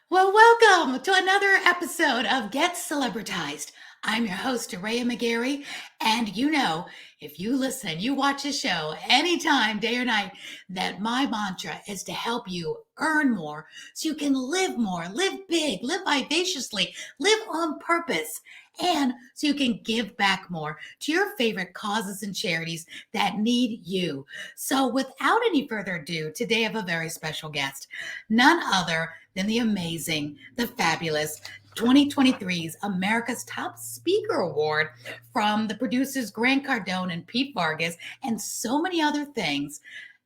Well, welcome to another episode of Get Celebritized. I'm your host, Aurea McGarry, and if you listen, you watch a show anytime, day or night, that my mantra is to help you earn more so you can live more, live big, live vivaciously, live on purpose, and so you can give back more to your favorite causes and charities that need you. So, without any further ado, today I have a very special guest, none other than the amazing, the fabulous 2023's America's Top Speaker Award from the producers Grant Cardone and Pete Vargas, and so many other things,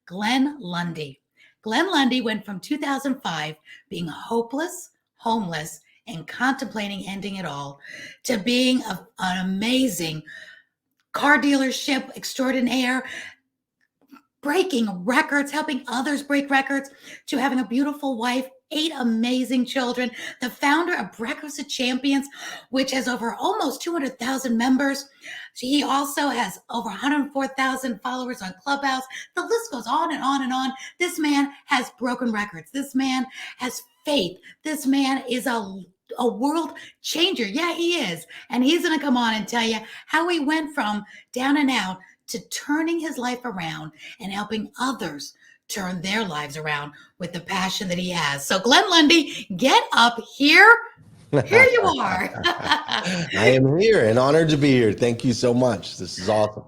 Glenn Lundy. Glenn Lundy went from 2005 being hopeless, homeless, and contemplating ending it all to being an amazing car dealership extraordinaire, breaking records, helping others break records, to having a beautiful wife, 8 amazing children, the founder of Breakfast of Champions, which has over almost 200,000 members. He also has over 104,000 followers on Clubhouse. The list goes on and on and on. This man has broken records. This man has faith. This man is a world changer. Yeah, he is. And he's going to come on and tell you how he went from down and out to turning his life around and helping others turn their lives around with the passion that he has. So, Glenn Lundy, get up here. Here you are. I am here and honored to be here. Thank you so much. This is awesome.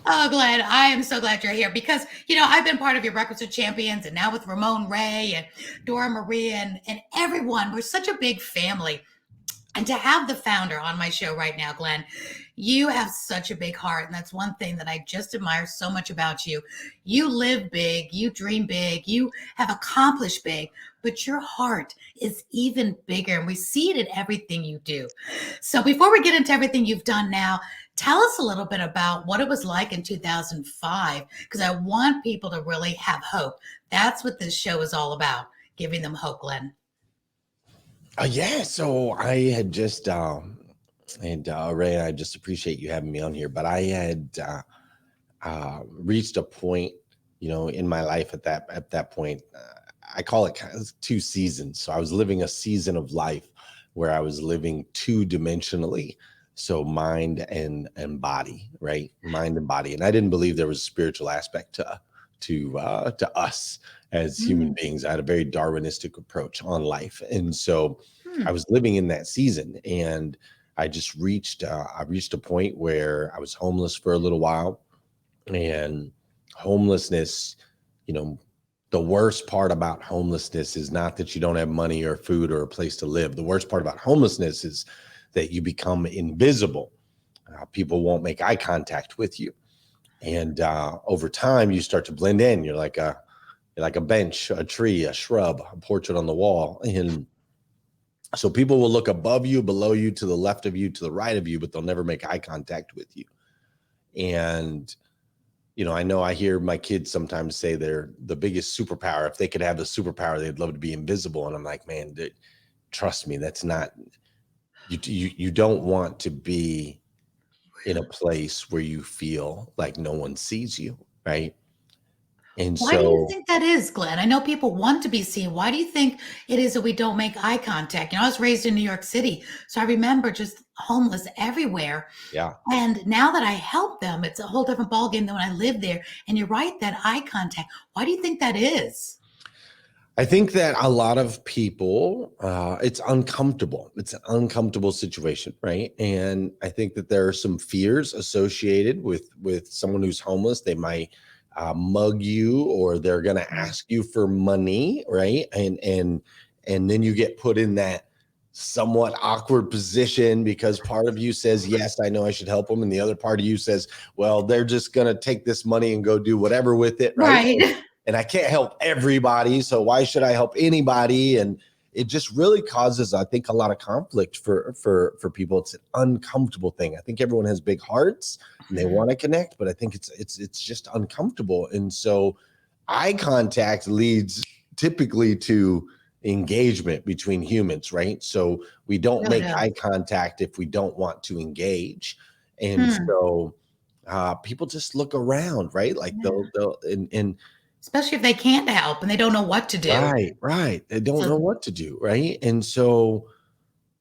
Oh, Glenn, I am so glad you're here because, I've been part of your Breakfast of Champions and now with Ramon Ray and Dora Maria and everyone. We're such a big family. And to have the founder on my show right now, Glenn, you have such a big heart. And that's one thing that I just admire so much about you. You live big, you dream big, you have accomplished big, but your heart is even bigger. And we see it in everything you do. So before we get into everything you've done now, tell us a little bit about what it was like in 2005, because I want people to really have hope. That's what this show is all about, giving them hope, Glenn. Yeah, so I had just, Ray, I just appreciate you having me on here, but I had reached a point, in my life at that point, I call it kind of 2 seasons. So I was living a season of life where I was living 2-dimensionally. So mind and body, right? Mind and body. And I didn't believe there was a spiritual aspect to us as human beings. I had a very Darwinistic approach on life. And so I was living in that season, and I just reached a point where I was homeless for a little while. And homelessness, the worst part about homelessness is not that you don't have money or food or a place to live. The worst part about homelessness is that you become invisible. People won't make eye contact with you. And over time, you start to blend in. You're like a bench, a tree, a shrub, a portrait on the wall. And so people will look above you, below you, to the left of you, to the right of you, but they'll never make eye contact with you. And, I know I hear my kids sometimes say they're the biggest superpower. If they could have the superpower, they'd love to be invisible. And I'm like, man, trust me, that's not, you don't want to be in a place where you feel like no one sees you, right? And Why do you think that is, Glenn? I know people want to be seen. Why do you think it is that we don't make eye contact? I was raised in New York City, so I remember just homeless everywhere. yeah, And now that I help them, it's a whole different ballgame than when I lived there. And you're right, that eye contact. Why do you think that is? I think that a lot of people, it's uncomfortable. It's an uncomfortable situation, right? And I think that there are some fears associated with someone who's homeless. They might mug you, or they're going to ask you for money, right? And then you get put in that somewhat awkward position because part of you says, yes, I know I should help them, and the other part of you says, well, they're just going to take this money and go do whatever with it, right? And I can't help everybody, so why should I help anybody? And it just really causes, I think, a lot of conflict for people. It's an uncomfortable thing. I think everyone has big hearts and they want to connect, but I think it's just uncomfortable. And so eye contact leads typically to engagement between humans, right? So we don't make eye contact if we don't want to engage. And so people just look around, right? Like they'll especially if they can't help and they don't know what to do. Right. They don't know So, what to do, right? And so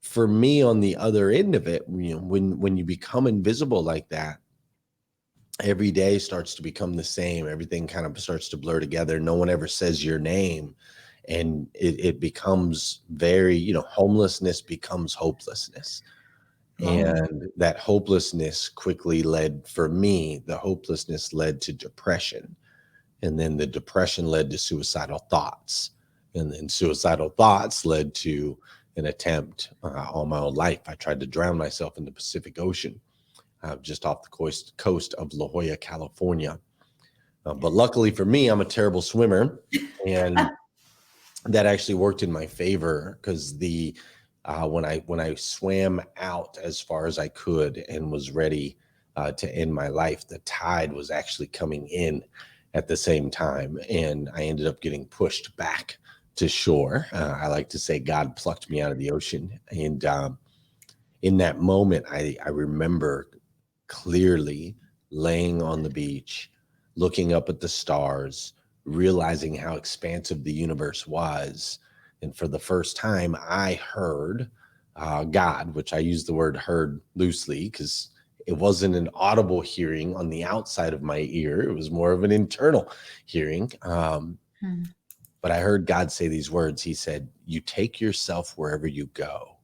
for me on the other end of it, when you become invisible like that, every day starts to become the same. Everything kind of starts to blur together. No one ever says your name. And it becomes very, homelessness becomes hopelessness. oh, And that hopelessness quickly led, for me, the hopelessness led to depression. And then the depression led to suicidal thoughts. And then suicidal thoughts led to an attempt all my own life. I tried to drown myself in the Pacific Ocean, just off the coast of La Jolla, California. But luckily for me, I'm a terrible swimmer. And that actually worked in my favor because when I swam out as far as I could and was ready to end my life, the tide was actually coming in at the same time, and I ended up getting pushed back to shore. I like to say God plucked me out of the ocean, and in that moment, I remember clearly laying on the beach, looking up at the stars, realizing how expansive the universe was. And for the first time, I heard God, which I use the word heard loosely because it wasn't an audible hearing on the outside of my ear. It was more of an internal hearing. hmm. But I heard God say these words. He said, "You take yourself wherever you go."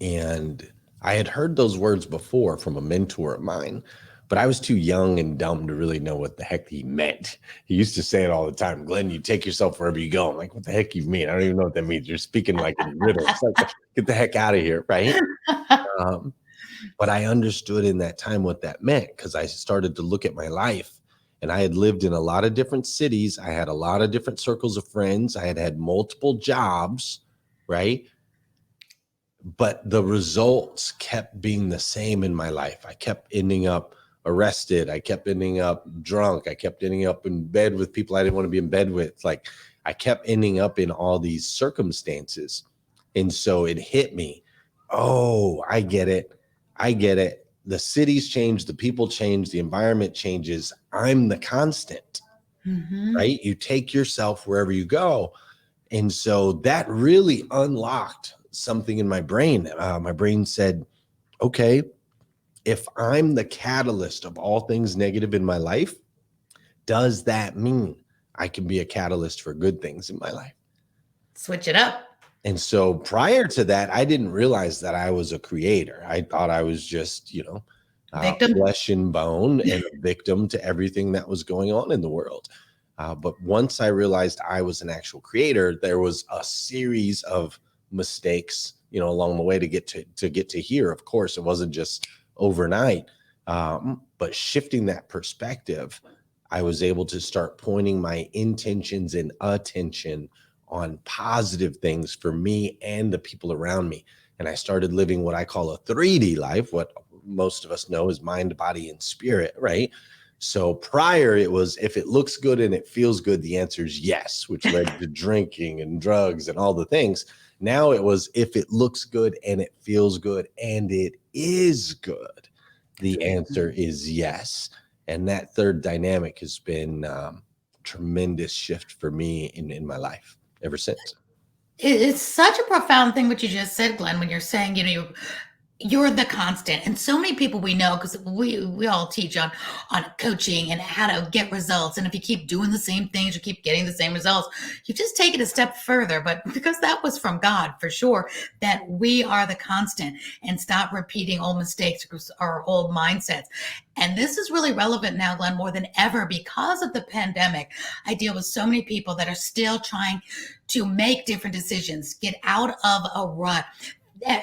And I had heard those words before from a mentor of mine, but I was too young and dumb to really know what the heck he meant. He used to say it all the time, "Glenn, you take yourself wherever you go." I'm like, "What the heck you mean? I don't even know what that means. You're speaking like in riddles. Like, get the heck out of here." Right. Um, but I understood in that time what that meant because I started to look at my life, and I had lived in a lot of different cities. I had a lot of different circles of friends. I had had multiple jobs. Right. But the results kept being the same in my life. I kept ending up arrested. I kept ending up drunk. I kept ending up in bed with people I didn't want to be in bed with. Like, I kept ending up in all these circumstances. And so it hit me. Oh, I get it. I get it. The cities change, the people change, the environment changes. I'm the constant, Hmm. right? You take yourself wherever you go. And so that really unlocked something in my brain. My brain said, okay, if I'm the catalyst of all things negative in my life, does that mean I can be a catalyst for good things in my life? Switch it up. And so prior to that, I didn't realize that I was a creator. I thought I was just, Victim. flesh and bone and a victim to everything that was going on in the world. But once I realized I was an actual creator, there was a series of mistakes, along the way to get to here. Of course, it wasn't just overnight, but shifting that perspective, I was able to start pointing my intentions and attention on positive things for me and the people around me. And I started living what I call a 3D life, what most of us know is mind, body, and spirit, right? So prior, it was if it looks good and it feels good, the answer is yes, which led to drinking and drugs and all the things. Now it was if it looks good and it feels good and it is good, the answer is yes. And that third dynamic has been tremendous shift for me in my life ever since. It's such a profound thing what you just said, Glenn, when you're saying, you're the constant. And so many people we know, because we all teach on coaching and how to get results. And if you keep doing the same things, you keep getting the same results. You just take it a step further. But because that was from God for sure, that we are the constant and stop repeating old mistakes or old mindsets. And this is really relevant now, Glenn, more than ever because of the pandemic. I deal with so many people that are still trying to make different decisions, get out of a rut.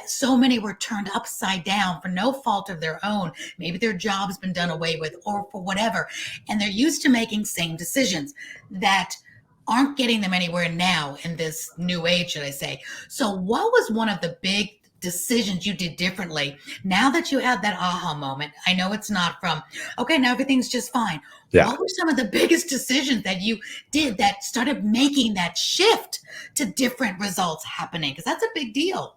So many were turned upside down for no fault of their own. Maybe their job has been done away with or for whatever. And they're used to making same decisions that aren't getting them anywhere now in this new age, should I say. So what was one of the big decisions you did differently now that you had that aha moment? I know it's not from, okay, now everything's just fine. Yeah. What were some of the biggest decisions that you did that started making that shift to different results happening? Because that's a big deal.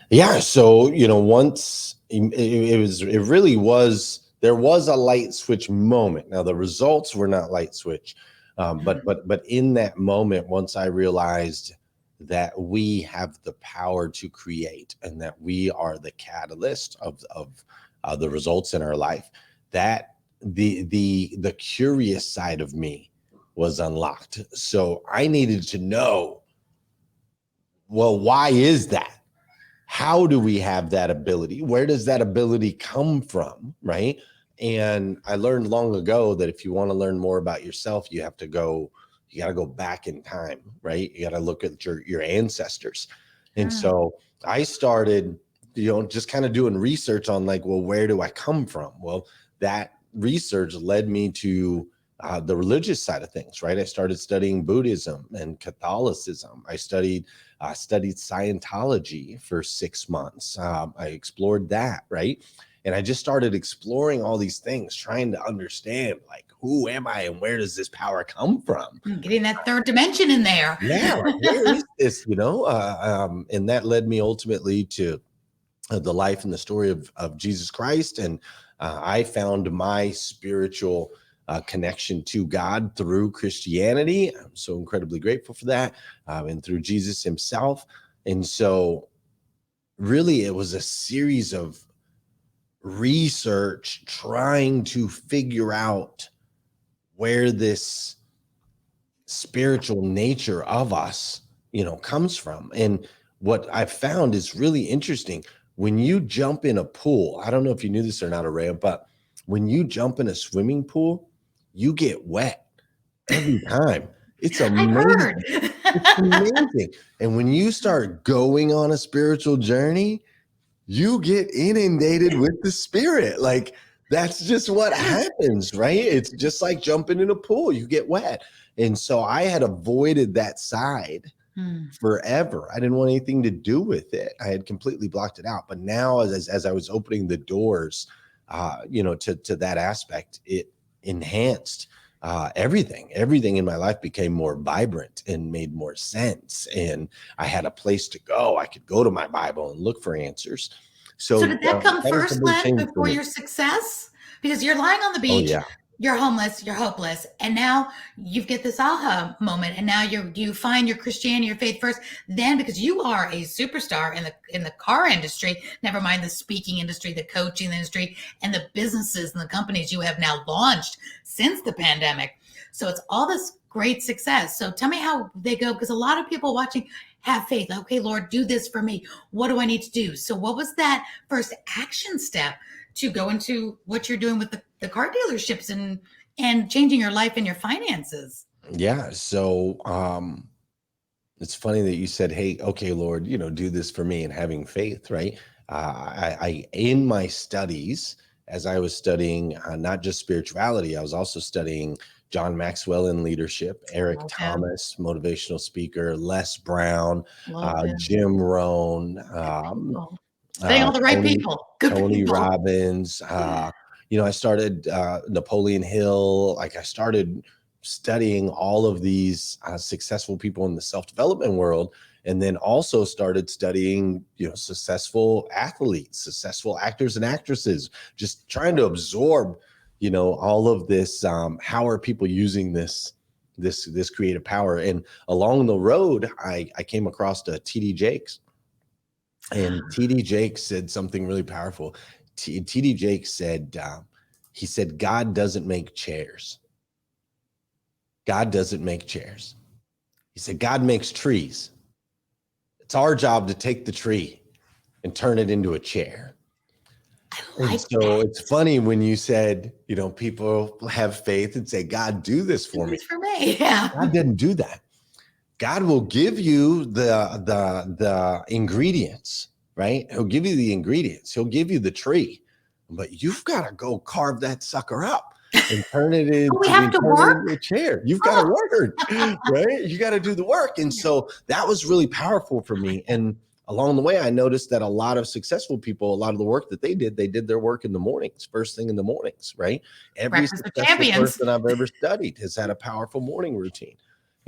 Yeah. So, once it really was, there was a light switch moment. Now, the results were not light switch, But in that moment, once I realized that we have the power to create and that we are the catalyst of the results in our life, that the curious side of me was unlocked. So I needed to know, well, why is that? How do we have that ability? Where does that ability come from? Right. And I learned long ago that if you want to learn more about yourself, you got to go back in time, right? You got to look at your ancestors. And so I started, just kind of doing research on like, well, where do I come from? Well, that research led me to the religious side of things, right? I started studying Buddhism and Catholicism. I studied Scientology for 6 months. I explored that, right? And I just started exploring all these things, trying to understand, like, who am I and where does this power come from? Getting that third dimension in there. Yeah, like, where is this, and that led me ultimately to the life and the story of Jesus Christ. And I found my spiritual connection to God through Christianity. I'm so incredibly grateful for that, and through Jesus himself. And so really it was a series of research trying to figure out where this spiritual nature of us, comes from. And what I found is really interesting. When you jump in a pool, I don't know if you knew this or not, Aurea, but when you jump in a swimming pool, you get wet every time. It's I've amazing. heard. It's amazing. And when you start going on a spiritual journey, you get inundated with the spirit. Like, that's just what happens, right? It's just like jumping in a pool, you get wet. And so I had avoided that side forever. I didn't want anything to do with it. I had completely blocked it out. But now as I was opening the doors, to that aspect, it enhanced everything in my life became more vibrant and made more sense. And I had a place to go. I could go to my Bible and look for answers. So did that come that was first, a big Glenn, change for before me. your success? Because you're lying on the Oh beach, yeah. you're homeless, you're hopeless, and now you get this aha moment, and now you find your Christianity, your faith first. Then, because you are a superstar in the car industry, never mind the speaking industry, the coaching industry, and the businesses and the companies you have now launched since the pandemic. So it's all this great success. So tell me how they go, because a lot of people watching have faith. Okay, Lord, do this for me. What do I need to do? So what was that first action step to go into what you're doing with the car dealerships and changing your life and your finances? Yeah. So it's funny that you said, hey, okay, Lord, do this for me, and having faith, right? I in my studies, as I was studying not just spirituality, I was also studying John Maxwell in leadership, Eric Love him. Thomas, motivational speaker, Les Brown, Love him. Jim Rohn, People. Studying all the right Tony people. Good Tony people. Robbins. I started Napoleon Hill. Like, I started studying all of these successful people in the self-development world, and then also started studying successful athletes, successful actors and actresses, just trying to absorb all of this. How are people using this creative power? And along the road, I came across TD Jakes, and TD Jakes said something really powerful. TD Jakes said, he said, God doesn't make chairs. God doesn't make chairs. He said, God makes trees. It's our job to take the tree and turn it into a chair. And so it's funny when you said, people have faith and say, God, do this for me. For me. Yeah. God didn't do that. God will give you the ingredients, right? He'll give you the ingredients. He'll give you the tree, but you've got to go carve that sucker up and turn it into, We have to work. a chair. You've got to work, right? You got to do the work. And so that was really powerful for me. And along the way, I noticed that a lot of successful people, a lot of the work that they did their work in the mornings, first thing in the mornings, right? Every Breakfast of successful champions. person I've ever studied has had a powerful morning routine.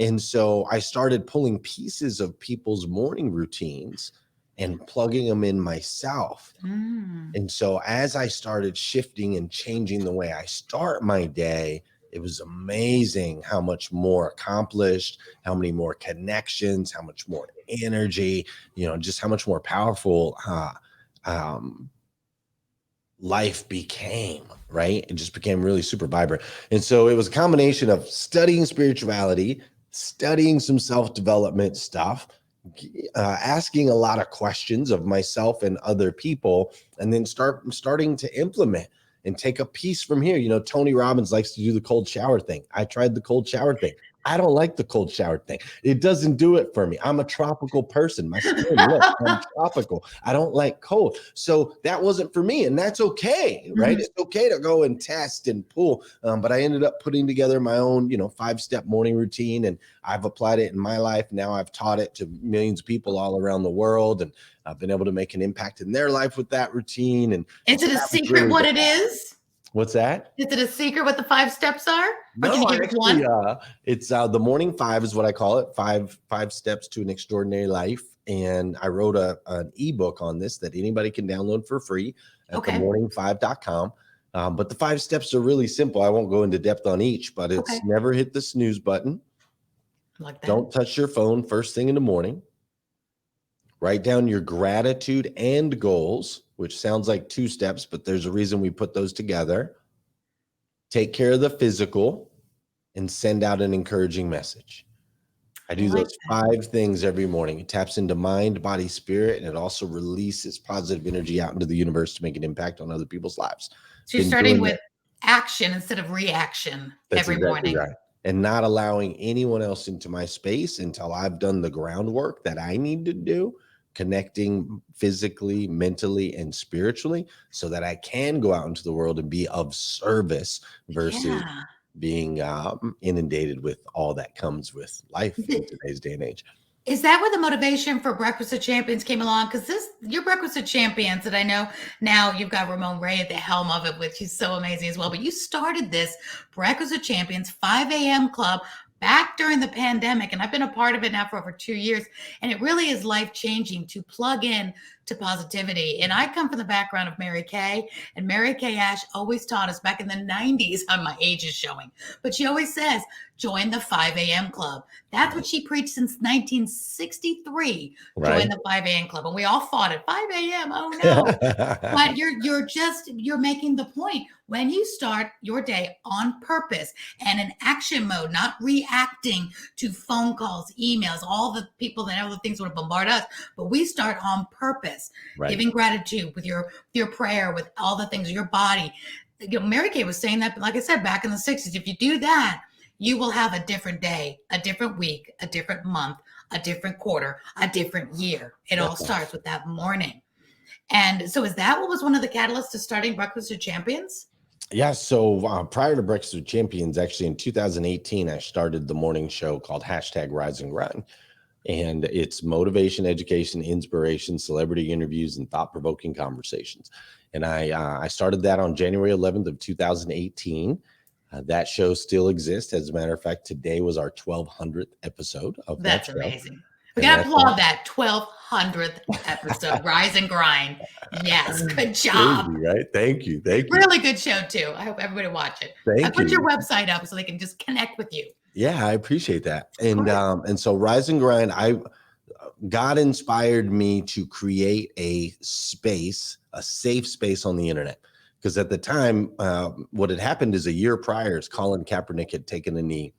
And so I started pulling pieces of people's morning routines and plugging them in myself. And so as I started shifting and changing the way I start my day, it was amazing how much more accomplished, how many more connections, how much more energy, just how much more powerful um, life became, right? It just became really super vibrant. And so it was a combination of studying spirituality, studying some self-development stuff, asking a lot of questions of myself and other people, and then starting to implement and take a piece from here. Tony Robbins likes to do the cold shower thing. I tried the cold shower thing. I don't like the cold shower thing. It doesn't do it for me. I'm a tropical person. My skin, look, I'm tropical. I don't like cold. So that wasn't for me. And that's okay, right? Mhm. It's okay to go and test and pull. But I ended up putting together my own, 5-step morning routine, and I've applied it in my life. Now I've taught it to millions of people all around the world, and I've been able to make an impact in their life with that routine. And Is so it a that was secret really what the it is? What's that? Is it a secret what the 5 steps are? Or can No, you give us actually, one? it's the morning 5 is what I call it. Five steps to an extraordinary life. And I wrote an ebook on this that anybody can download for free at Okay. themorning5.com. But the 5 steps are really simple. I won't go into depth on each, but it's Okay. never hit the snooze button. Like that. Don't touch your phone first thing in the morning. Write down your gratitude and goals, which sounds like 2 steps, but there's a reason we put those together. Take care of the physical and send out an encouraging message. I do like those that. 5 things every morning. It taps into mind, body, spirit, and it also releases positive energy out into the universe to make an impact on other people's lives. So you're Been starting doing with that. action instead of reaction That's every exactly morning. right. And not allowing anyone else into my space until I've done the groundwork that I need to do, connecting physically, mentally, and spiritually, so that I can go out into the world and be of service versus Yeah. being inundated with all that comes with life in today's day and age. Is that where the motivation for Breakfast of Champions came along? Because your Breakfast of Champions that I know now you've got Ramon Ray at the helm of it, which is so amazing as well. But you started this Breakfast of Champions 5 a.m. club back during the pandemic, and I've been a part of it now for over 2 years, and it really is life-changing to plug in to positivity. And I come from the background of Mary Kay, and Mary Kay Ash always taught us back in the 90s, my age is showing, but she always says, join the 5 a.m. club. That's what she preached since 1963. Right. Join the 5 a.m. club. And we all fought at 5 a.m. Oh no. But you're making the point. When you start your day on purpose and in action mode, not reacting to phone calls, emails, all the people that all the things would bombard us, but we start on purpose, Right. giving gratitude with your prayer, with all the things, your body. Mary Kay was saying that, like I said, back in the 60s, if you do that, you will have a different day, a different week, a different month, a different quarter, a different year. It all starts with that morning. And so is that what was one of the catalysts to starting Breakfast of Champions? Yeah. So prior to Breakfast with Champions, actually in 2018, I started the morning show called #Rise and Grind. And it's motivation, education, inspiration, celebrity interviews, and thought-provoking conversations. And I started that on January 11th of 2018. That show still exists. As a matter of fact, today was our 1200th episode of that show. That's amazing. We got to applaud that 1200th episode, Rise and Grind. Yes, good job. Crazy, right? Thank you. Really good show too. I hope everybody watch it. I put your website up so they can just connect with you. Yeah, I appreciate that. And so Rise and Grind, God inspired me to create a space, a safe space on the internet. Because at the time, what had happened is a year prior, is Colin Kaepernick had taken a knee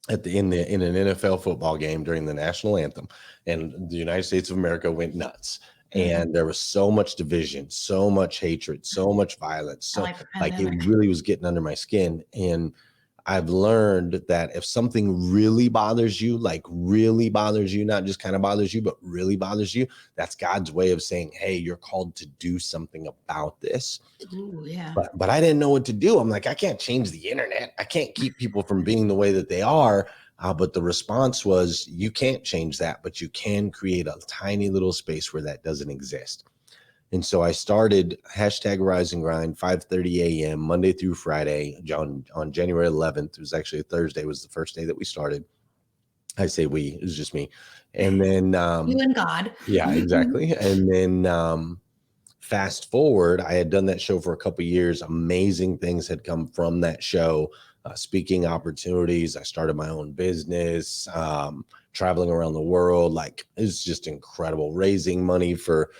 in an NFL football game during the national anthem, and the United States of America went nuts. And there was so much division, so much hatred, so much violence. So like it really was getting under my skin. And I've learned that if something really bothers you, like really bothers you, not just kind of bothers you, but really bothers you, that's God's way of saying, hey, you're called to do something about this. Ooh, yeah. But I didn't know what to do. I'm like, I can't change the internet. I can't keep people from being the way that they are. But the response was, you can't change that, but you can create a tiny little space where that doesn't exist. And so I started #Rise and Grind, 5:30 a.m. Monday through Friday. On January 11th, it was actually a Thursday, was the first day that we started. I say we, it was just me. And then you and God. Yeah, exactly. And then fast forward, I had done that show for a couple of years. Amazing things had come from that show. speaking opportunities. I started my own business, traveling around the world. Like, it's just incredible. Raising money for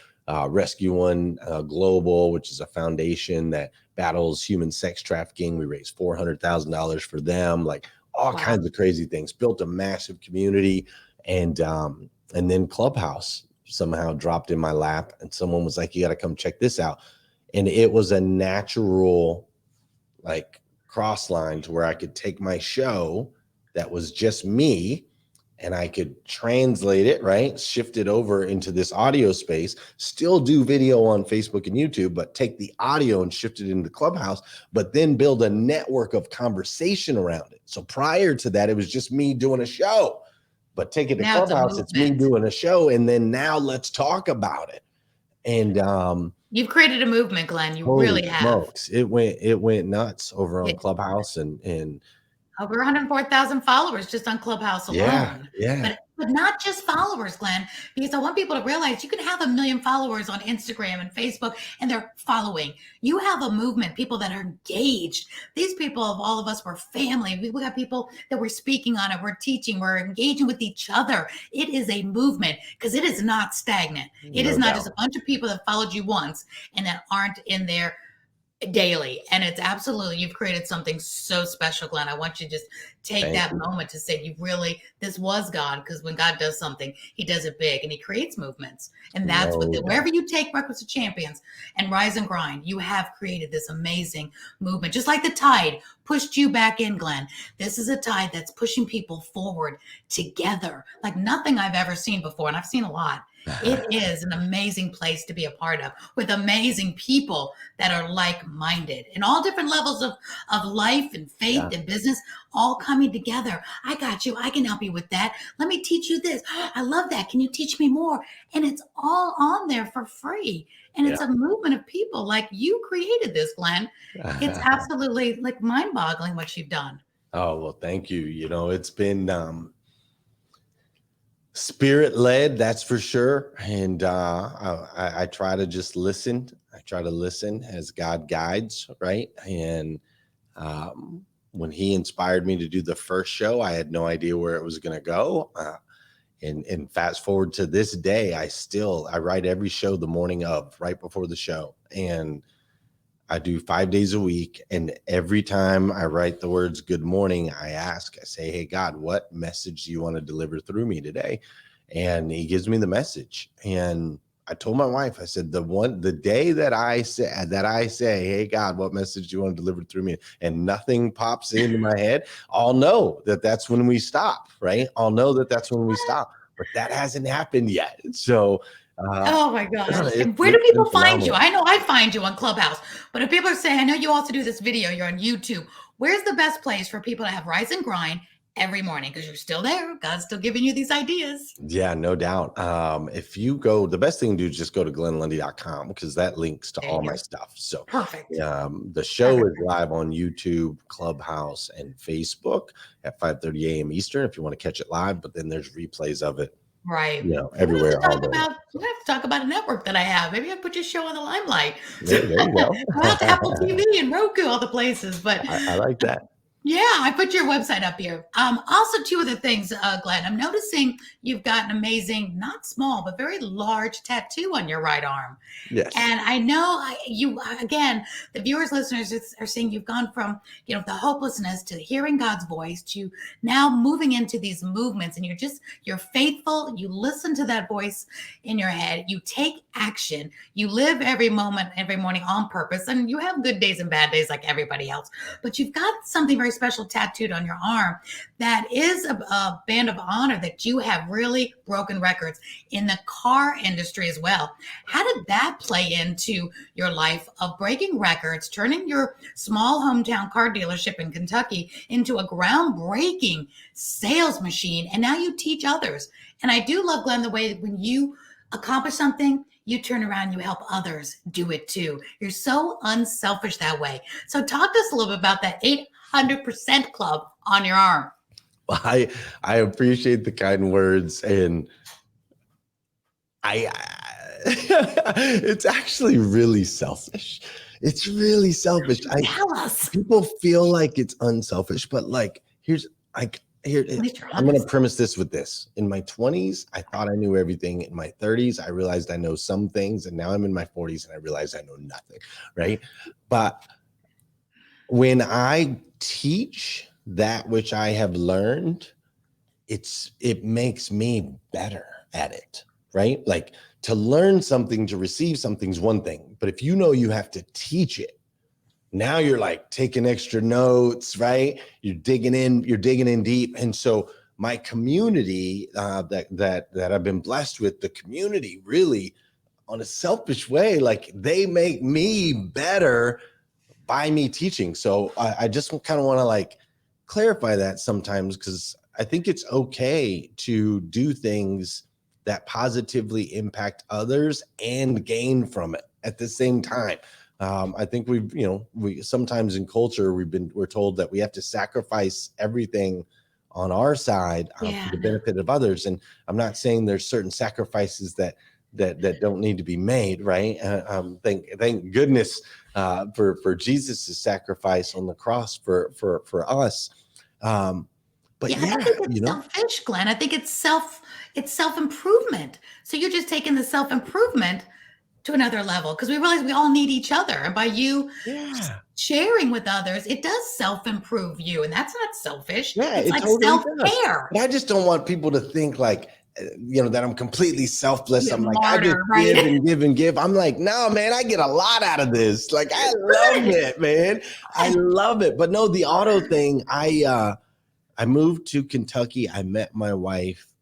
Rescue One Global, which is a foundation that battles human sex trafficking. We raised $400,000 for them. Like, all Wow. kinds of crazy things. Built a massive community, and then Clubhouse somehow dropped in my lap, and someone was like, "You got to come check this out." And it was a natural, like, cross line to where I could take my show that was just me, and I could translate it, right? Shift it over into this audio space, still do video on Facebook and YouTube, but take the audio and shift it into Clubhouse, but then build a network of conversation around it. So prior to that, it was just me doing a show, but take it to Now it's a Clubhouse, it's me movement. doing a show. And then now let's talk about it. And You've created a movement, Glenn. You holy really have. smokes, it went nuts over on Yeah. Clubhouse, and Over 104,000 followers just on Clubhouse yeah, alone. yeah. But not just followers, Glenn, because I want people to realize you can have 1 million followers on Instagram and Facebook, and they're following. You have a movement, people that are engaged. These people, of all of us, we're family. We got people that we're speaking on it, we're teaching, we're engaging with each other. It is a movement because it is not stagnant. It is No not doubt. just a bunch of people that followed you once and that aren't in there daily. And it's absolutely, you've created something so special, Glenn. I want you to just take Thank that you. moment to say, you really, this was God, because when God does something, he does it big and he creates movements. And that's No what, doubt. wherever you take Breakfast of Champions and Rise and Grind, you have created this amazing movement. Just like the tide pushed you back in, Glenn. This is a tide that's pushing people forward together like nothing I've ever seen before. And I've seen a lot. It is an amazing place to be a part of, with amazing people that are like-minded in all different levels of life and faith Yeah. and business, all coming together. I got you. I can help you with that. Let me teach you this. I love that. Can you teach me more? And it's all on there for free. And it's a movement of people like you created this, Glenn. It's absolutely like mind-boggling what you've done. Oh, well, thank you. You know, it's been spirit-led, that's for sure. And I try to just listen. I try to listen as God guides, right? And when he inspired me to do the first show, I had no idea where it was going to go. And fast forward to this day, I write every show the morning of, right before the show. And I do 5 days a week. And every time I write the words "good morning," I say, "Hey, God, what message do you want to deliver through me today?" And he gives me the message. And I told my wife, I said, the day that I say, "Hey, God, what message do you want to deliver through me?" and nothing pops into my head, I'll know that that's when we stop, right? I'll know that that's when we stop. But that hasn't happened yet. So Oh my gosh. it's And where do been people find you? phenomenal. I know I find you on Clubhouse, but if people are saying, I know you also do this video, you're on YouTube. Where's the best place for people to have Rise and Grind every morning? Because you're still there. God's still giving you these ideas. Yeah, no doubt. If you go, the best thing to do is just go to glennlundy.com, because that links to There all you my go. stuff. So Perfect. the show Perfect. is live on YouTube, Clubhouse, and Facebook at 5:30 a.m. Eastern if you want to catch it live. But then there's replays of it, Right. everywhere, all day. We have to talk about a network that I have. Maybe I put your show on the limelight. There you go. Go out to Apple TV and Roku, all the places. But I like that. yeah, I put your website up here. Also, two other things, Glenn. I'm noticing you've got an amazing, not small, but very large tattoo on your right arm. Yes. And I know you, again, the viewers, listeners are seeing you've gone from, the hopelessness to hearing God's voice to now moving into these movements. And you're faithful. You listen to that voice in your head. You take action. You live every moment, every morning on purpose. And you have good days and bad days like everybody else. But you've got something very special tattooed on your arm that is a band of honor that you have really broken records in the car industry as well. How did that play into your life of breaking records, turning your small hometown car dealership in Kentucky into a groundbreaking sales machine? And now you teach others. And I do love, Glenn, the way that when you accomplish something, you turn around, you help others do it too. You're so unselfish that way. So talk to us a little bit about that 800% club on your arm. Well, I appreciate the kind words, and it's actually really selfish. It's really selfish. Tell us. People feel like it's unselfish, but like here At least you're I'm going to honest. premise this with this. In my 20s, I thought I knew everything. In my 30s, I realized I know some things, and now I'm in my 40s and I realize I know nothing, right? But when I teach that which I have learned, it makes me better at it, right? Like, to learn something, to receive something's one thing, but if you know you have to teach it, now you're like taking extra notes, right? You're digging in deep. And so my community that I've been blessed with, the community really, on a selfish way, like, they make me better by me teaching. So I just kind of want to like clarify that sometimes, because I think it's okay to do things that positively impact others and gain from it at the same time. I think we sometimes in culture, we're told that we have to sacrifice everything on our side for the benefit of others. And I'm not saying there's certain sacrifices that don't need to be made, right? Thank goodness for Jesus' sacrifice on the cross for us. But I don't think it's selfish, Glenn. I think it's self-improvement. So you're just taking the self-improvement to another level, because we realize we all need each other. And by you sharing with others, it does self-improve you. And that's not selfish. It's like totally self-care. But I just don't want people to think like, that I'm completely selfless. I'm like, martyr, I just give and give and give. I'm like, no, man, I get a lot out of this. Like, I love it, man. I love it. But no, the auto thing, I moved to Kentucky. I met my wife,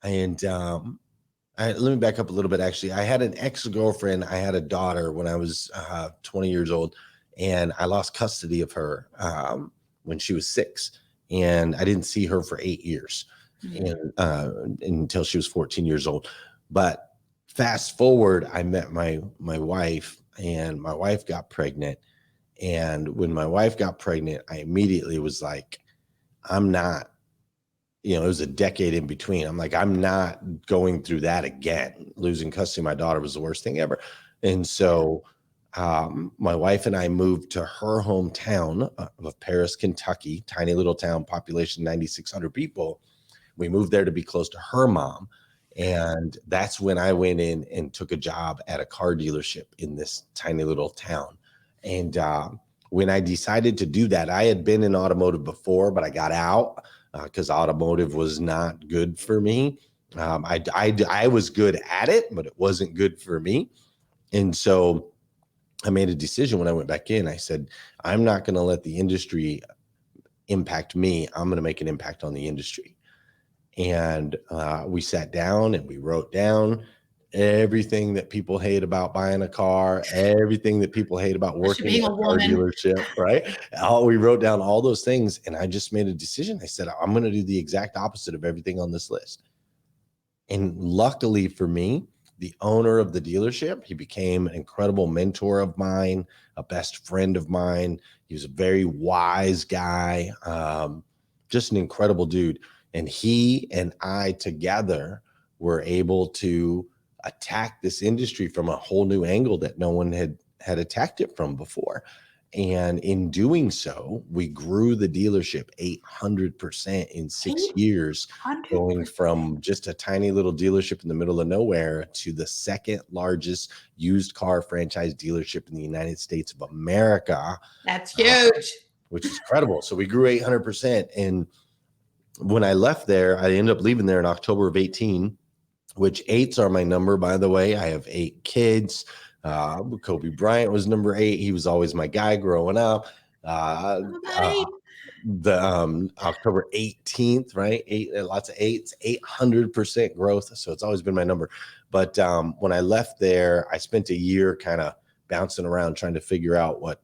and let me back up a little bit. Actually, I had an ex-girlfriend. I had a daughter when I was 20 years old, and I lost custody of her when she was 6, and I didn't see her for 8 years. And until she was 14 years old. But fast forward, I met my wife, and my wife got pregnant. And when my wife got pregnant, I immediately was like, I'm not, it was a decade in between. I'm like, I'm not going through that again. Losing custody of my daughter was the worst thing ever. And so my wife and I moved to her hometown of Paris, Kentucky, tiny little town, population 9,600 people. We moved there to be close to her mom. And that's when I went in and took a job at a car dealership in this tiny little town. And when I decided to do that, I had been in automotive before, but I got out because automotive was not good for me. I was good at it, but it wasn't good for me. And so I made a decision when I went back in. I said, I'm not going to let the industry impact me. I'm going to make an impact on the industry. And we sat down and we wrote down everything that people hate about buying a car, everything that people hate about working at a car dealership, right? We wrote down all those things, and I just made a decision. I said, I'm going to do the exact opposite of everything on this list. And luckily for me, the owner of the dealership, he became an incredible mentor of mine, a best friend of mine. He was a very wise guy, just an incredible dude. And he and I together were able to attack this industry from a whole new angle that no one had attacked it from before. And in doing so, we grew the dealership 800% in 6 years, going from just a tiny little dealership in the middle of nowhere to the second largest used car franchise dealership in the United States of America. That's huge. Which is incredible. So we grew 800%. And when I left there, I ended up leaving there in October of 18, which 8s are my number, by the way. I have 8 kids. Kobe Bryant was number 8. He was always my guy growing up. The October 18th, right? 8, lots of 8s, 800% growth. So it's always been my number. But when I left there, I spent a year kind of bouncing around trying to figure out what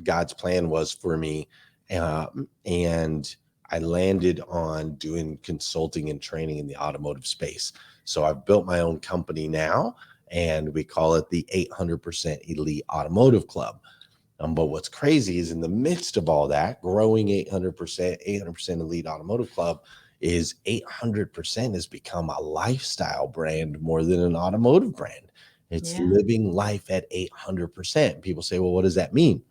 God's plan was for me. And I landed on doing consulting and training in the automotive space. So I've built my own company now, and we call it the 800% Elite Automotive Club. But what's crazy is in the midst of all that, growing 800% Elite Automotive Club, is 800% has become a lifestyle brand more than an automotive brand. It's Yeah. living life at 800%. People say, well, what does that mean?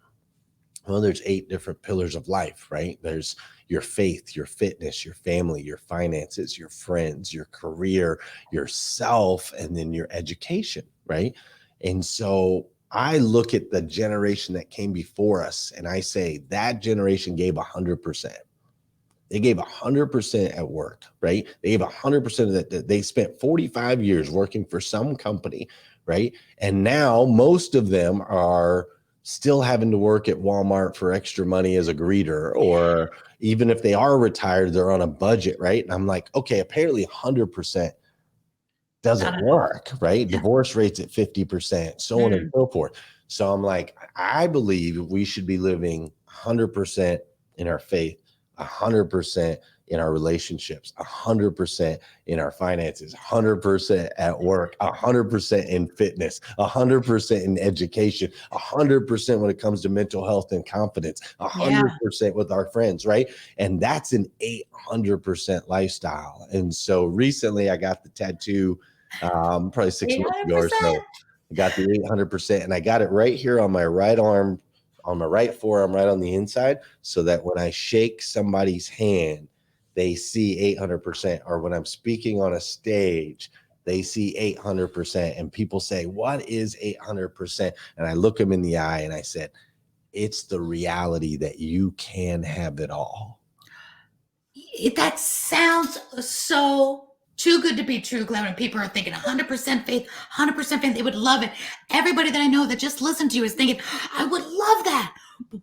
Well, there's 8 different pillars of life, right? There's your faith, your fitness, your family, your finances, your friends, your career, yourself, and then your education, right? And so I look at the generation that came before us and I say that generation gave 100%. They gave 100% at work, right? They gave 100% of that. They spent 45 years working for some company, right? And now most of them are still having to work at Walmart for extra money as a greeter, or even if they are retired, they're on a budget, right? And I'm like, okay, apparently 100% Not doesn't at all. work, right? Yeah. Divorce rates at 50%, so on and so forth. So I'm like, I believe we should be living 100% in our faith, 100% in our relationships, 100% in our finances, 100% at work, 100% in fitness, 100% in education, 100% when it comes to mental health and confidence, Yeah. 100% with our friends, right? And that's an 800% lifestyle. And so recently I got the tattoo, probably 6 months ago or 800%. so. I got the 800%, and I got it right here on my right arm, on my right forearm, right on the inside, so that when I shake somebody's hand, they see 800%. Or when I'm speaking on a stage, they see 800%. And people say, what is 800%? And I look them in the eye and I said, it's the reality that you can have it all. That sounds so too good to be true, Glenn. When people are thinking 100% faith, 100% faith, they would love it. Everybody that I know that just listened to you is thinking, I would love that.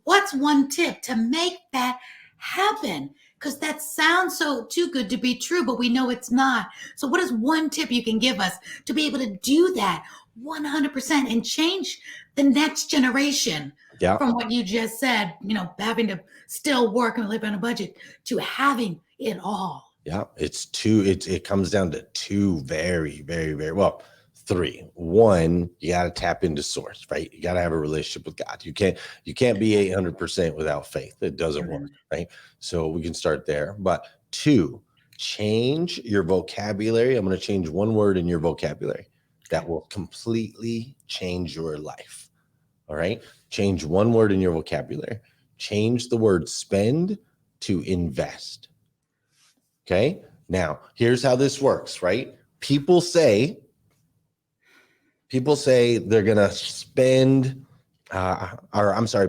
What's one tip to make that happen? Because that sounds so too good to be true, but we know it's not. So, what is one tip you can give us to be able to do that 100% and change the next generation? Yeah. From what you just said, having to still work and live on a budget to having it all. Yeah. It comes down to 2 very, very, very, well, 3. 1, you got to tap into source, right? You got to have a relationship with God. You can't be 800% without faith. It doesn't work, right? So we can start there. But 2, change your vocabulary. I'm going to change one word in your vocabulary that will completely change your life. All right. Change one word in your vocabulary. Change the word spend to invest. Okay. Now, here's how this works, right? People say they're going to spend,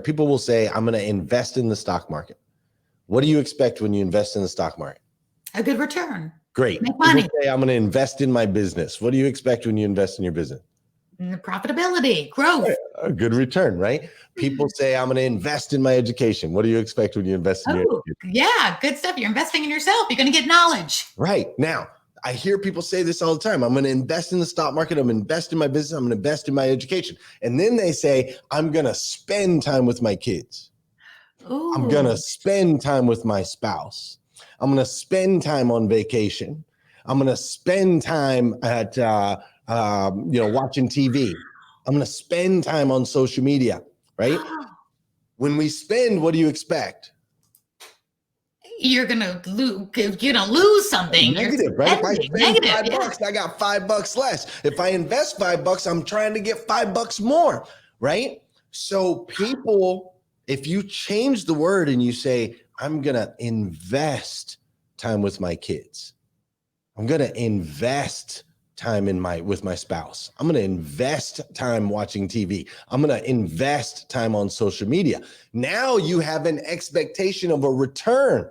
people will say, I'm going to invest in the stock market. What do you expect when you invest in the stock market? A good return. Great. Make money. People say, I'm going to invest in my business. What do you expect when you invest in your business? Profitability, growth. A good return, right? People say, I'm going to invest in my education. What do you expect when you invest in your education? Yeah, good stuff. You're investing in yourself. You're going to get knowledge. Right. Now, I hear people say this all the time. I'm going to invest in the stock market. I'm going to invest in my business. I'm going to invest in my education. And then they say, I'm going to spend time with my kids. Ooh. I'm going to spend time with my spouse. I'm going to spend time on vacation. I'm going to spend time at, watching TV. I'm going to spend time on social media, right? When we spend, what do you expect? You're gonna lose something. Negative, right? If I spend negative, $5, I got $5 less. If I invest $5, I'm trying to get $5 more, right? So people, if you change the word and you say, I'm gonna invest time with my kids, I'm gonna invest time with my spouse, I'm gonna invest time watching TV, I'm gonna invest time on social media. Now you have an expectation of a return.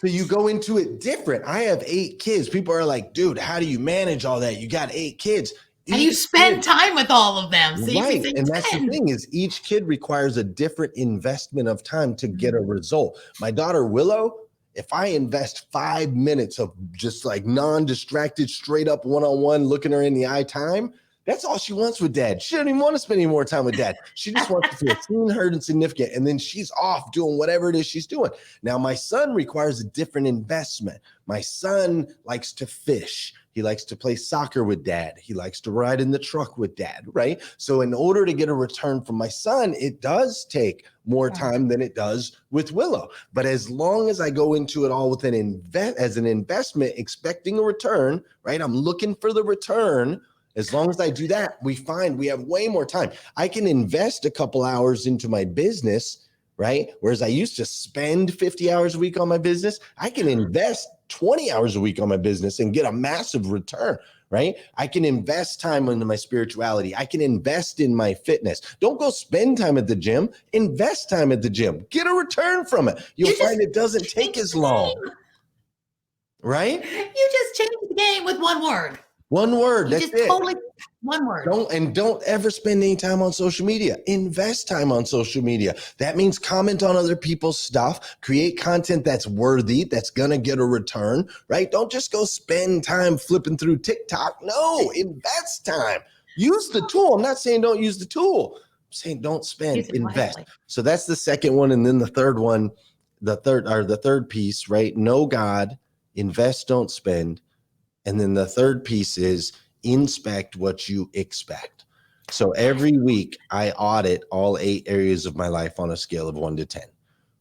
So you go into it different. I have 8 kids. People are like, dude, how do you manage all that? You got 8 kids. And you spend time with all of them. So right. And that's the thing is each kid requires a different investment of time to get a result. My daughter, Willow, if I invest 5 minutes of just like non-distracted, straight up one-on-one, looking her in the eye time, that's all she wants with dad. She doesn't even want to spend any more time with dad. She just wants to feel seen, heard, and significant. And then she's off doing whatever it is she's doing. Now, my son requires a different investment. My son likes to fish. He likes to play soccer with dad. He likes to ride in the truck with dad, right? So in order to get a return from my son, it does take more time than it does with Willow. But as long as I go into it all with as an investment, expecting a return, right? I'm looking for the return. As long as I do that, we find we have way more time. I can invest a couple hours into my business, right? Whereas I used to spend 50 hours a week on my business, I can invest 20 hours a week on my business and get a massive return, right? I can invest time into my spirituality. I can invest in my fitness. Don't go spend time at the gym, invest time at the gym. Get a return from it. You'll find it doesn't take as long, right? You just changed the game with one word. One word, You that's just it. totally one word. Don't ever spend any time on social media. Invest time on social media. That means comment on other people's stuff, create content that's worthy, that's gonna get a return, right? Don't just go spend time flipping through TikTok. No, invest time. Use the tool. I'm not saying don't use the tool. I'm saying don't spend, Use it invest. wisely. So that's the second one. And then the third one, the third piece, right? Know God, invest, don't spend. And then the third piece is inspect what you expect. So every week I audit all 8 areas of my life on a scale of 1 to 10.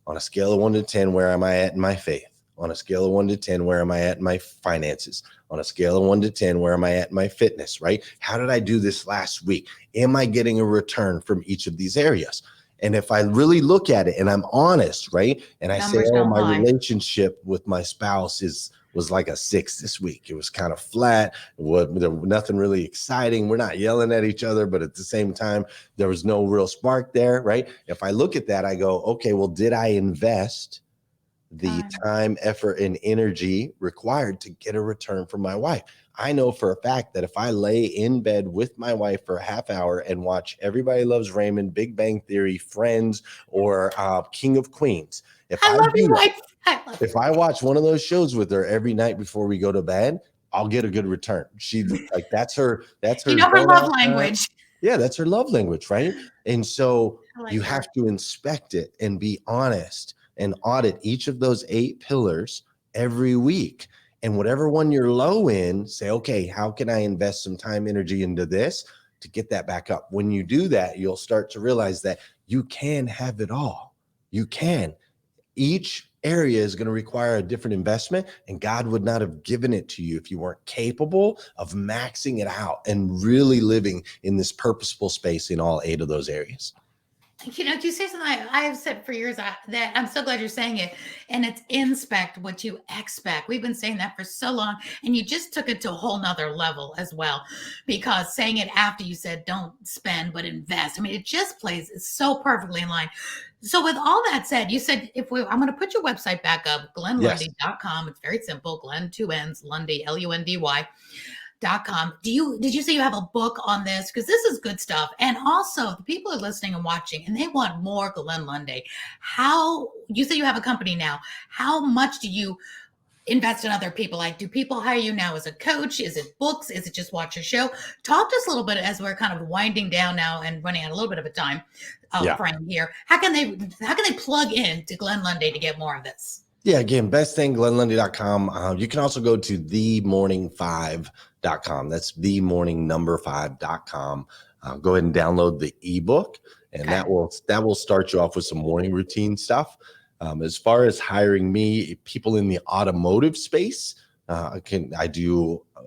On a scale of 1 to 10, where am I at in my faith? On a scale of 1 to 10, where am I at in my finances? On a scale of 1 to 10, where am I at in my fitness, right? How did I do this last week? Am I getting a return from each of these areas? And if I really look at it and I'm honest, right? And I say, oh, my relationship with my spouse was like a 6 this week. It was kind of flat. There was nothing really exciting. We're not yelling at each other, but at the same time, there was no real spark there, right? If I look at that, I go, okay, well, did I invest the time, effort, and energy required to get a return from my wife? I know for a fact that if I lay in bed with my wife for a half hour and watch Everybody Loves Raymond, Big Bang Theory, Friends, or King of Queens, if I watch one of those shows with her every night before we go to bed, I'll get a good return. She like that's her You know her love language. Yeah, that's her love language, right? And so you have to inspect it and be honest and audit each of those 8 pillars every week. And whatever one you're low in, say, okay, how can I invest some time, energy into this to get that back up? When you do that, you'll start to realize that you can have it all. You can. Each area is going to require a different investment, and God would not have given it to you if you weren't capable of maxing it out and really living in this purposeful space in all 8 of those areas. You know, you say something I have said for years that I'm so glad you're saying it, and it's inspect what you expect. We've been saying that for so long, and you just took it to a whole nother level as well, because saying it after you said don't spend but invest. I mean, it just plays so perfectly in line. So with all that said, you said I'm going to put your website back up, glennlundy.com. It's very simple. Glenn, 2 N's, Lundy, LUNDY.com. Did you say you have a book on this? Because this is good stuff. And also the people are listening and watching and they want more Glenn Lundy. You say you have a company now. How much do you invest in other people? Like, do people hire you now as a coach? Is it books? Is it just watch your show? Talk to us a little bit as we're kind of winding down now and running out a little bit of a time frame here. How can they plug in to Glenn Lundy to get more of this? Yeah, again, best thing, glennlundy.com. You can also go to themorning5.com. That's themorning5.com. Go ahead and download the ebook, and that will start you off with some morning routine stuff. As far as hiring me, people in the automotive space,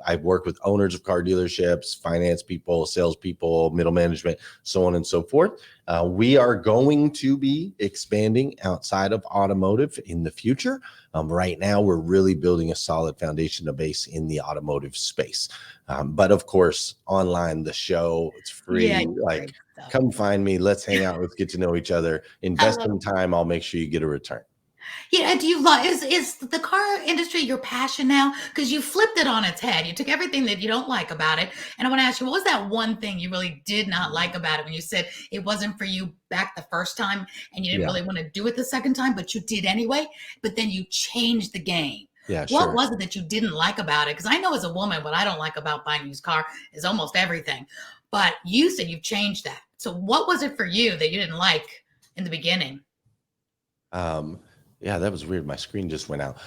I work with owners of car dealerships, finance people, salespeople, middle management, so on and so forth. We are going to be expanding outside of automotive in the future. Right now, we're really building a solid foundation, a base in the automotive space. But of course, online, the show, it's free. Yeah, come find me. Let's hang out. Let's get to know each other. Invest some time. I'll make sure you get a return. Yeah, do you love is the car industry your passion now? Because you flipped it on its head. You took everything that you don't like about it, and I want to ask you, what was that one thing you really did not like about it when you said it wasn't for you back the first time, and you didn't really want to do it the second time, but you did anyway? But then you changed the game. Yeah, what was it that you didn't like about it? Because I know as a woman, what I don't like about buying a used car is almost everything. But you said you've changed that. So what was it for you that you didn't like in the beginning? Yeah, that was weird. My screen just went out.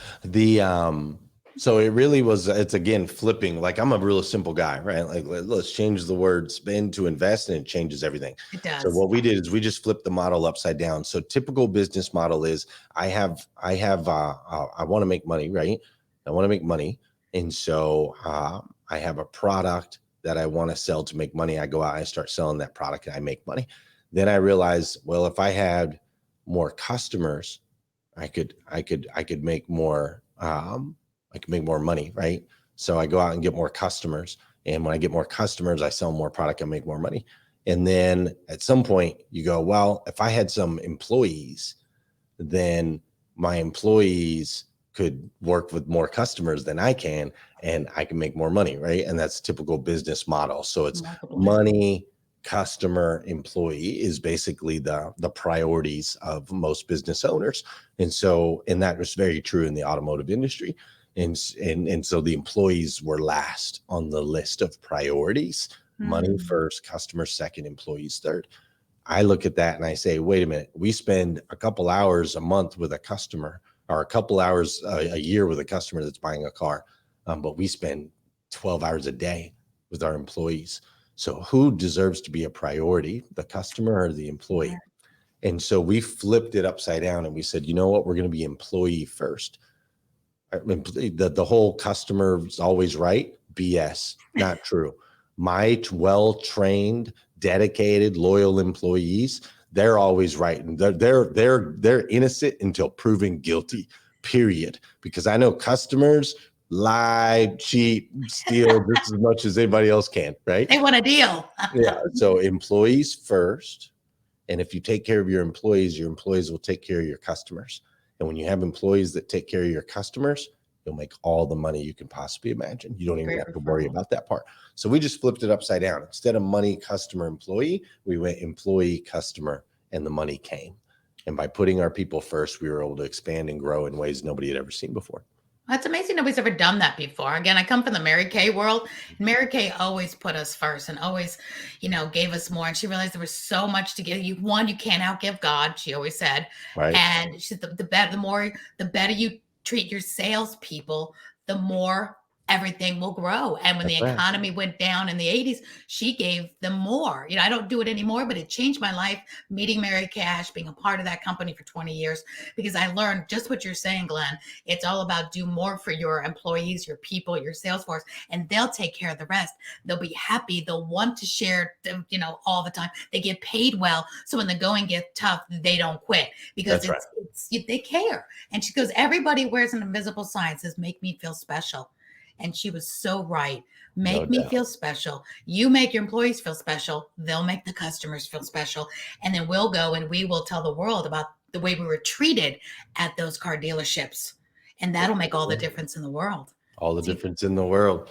So it really was, it's again, flipping. Like, I'm a real simple guy, right? Like, let's change the word spend to invest, and it changes everything. It does. So what we did is we just flipped the model upside down. So typical business model is I want to make money, right? I want to make money. And so I have a product that I want to sell to make money. I go out, I start selling that product, and I make money. Then I realize, well, if I had more customers, I could make more. I could make more money, right? So I go out and get more customers, and when I get more customers, I sell more product and make more money. And then at some point, you go, well, if I had some employees, then my employees could work with more customers than I can, and I can make more money, right? And that's typical business model. So it's money, customer, employee is basically the priorities of most business owners. And that was very true in the automotive industry. And so the employees were last on the list of priorities. Money first, customer second, employees third. I look at that and I say, wait a minute, we spend a couple hours a month with a customer, or a couple hours a year with a customer that's buying a car, but we spend 12 hours a day with our employees. So who deserves to be a priority, the customer or the employee? Yeah. And so we flipped it upside down and we said, you know what, we're going to be employee first. The whole customer is always right. BS, not true. My well-trained, dedicated, loyal employees, they're always right. And they're innocent until proven guilty, period. Because I know customers lie, cheat, steal just as much as anybody else can, right? They want a deal. Yeah. So employees first. And if you take care of your employees will take care of your customers. And when you have employees that take care of your customers, you'll make all the money you can possibly imagine. You don't even have to worry about that part. So we just flipped it upside down. Instead of money, customer, employee, we went employee, customer, and the money came. And by putting our people first, we were able to expand and grow in ways nobody had ever seen before. That's amazing. Nobody's ever done that before. Again, I come from the Mary Kay world. Mary Kay always put us first and always, gave us more. And she realized there was so much to give. You can't outgive God, she always said. Right. And she said the better you treat your salespeople, the more everything will grow. And when the economy went down in the 80s, she gave them more. I don't do it anymore, but it changed my life, meeting Mary Cash, being a part of that company for 20 years, because I learned just what you're saying, Glenn. It's all about do more for your employees, your people, your sales force, and they'll take care of the rest. They'll be happy. They'll want to share, all the time. They get paid well. So when the going gets tough, they don't quit because they care. And she goes, everybody wears an invisible sign that says, make me feel special. And she was so right. Make me feel special. You make your employees feel special. They'll make the customers feel special. And then we'll go and we will tell the world about the way we were treated at those car dealerships. And that'll make all the difference in the world. All the difference in the world.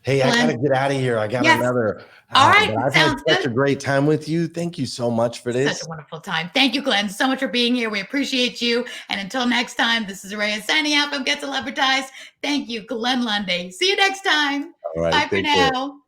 Hey, Glenn, I got to get out of here. I got another. All right. I've had such a great time with you. Thank you so much for this. Such a wonderful time. Thank you, Glenn, so much for being here. We appreciate you. And until next time, this is Aurea signing out from Get Celebritized. Thank you, Glenn Lundy. See you next time. All right. Bye for now.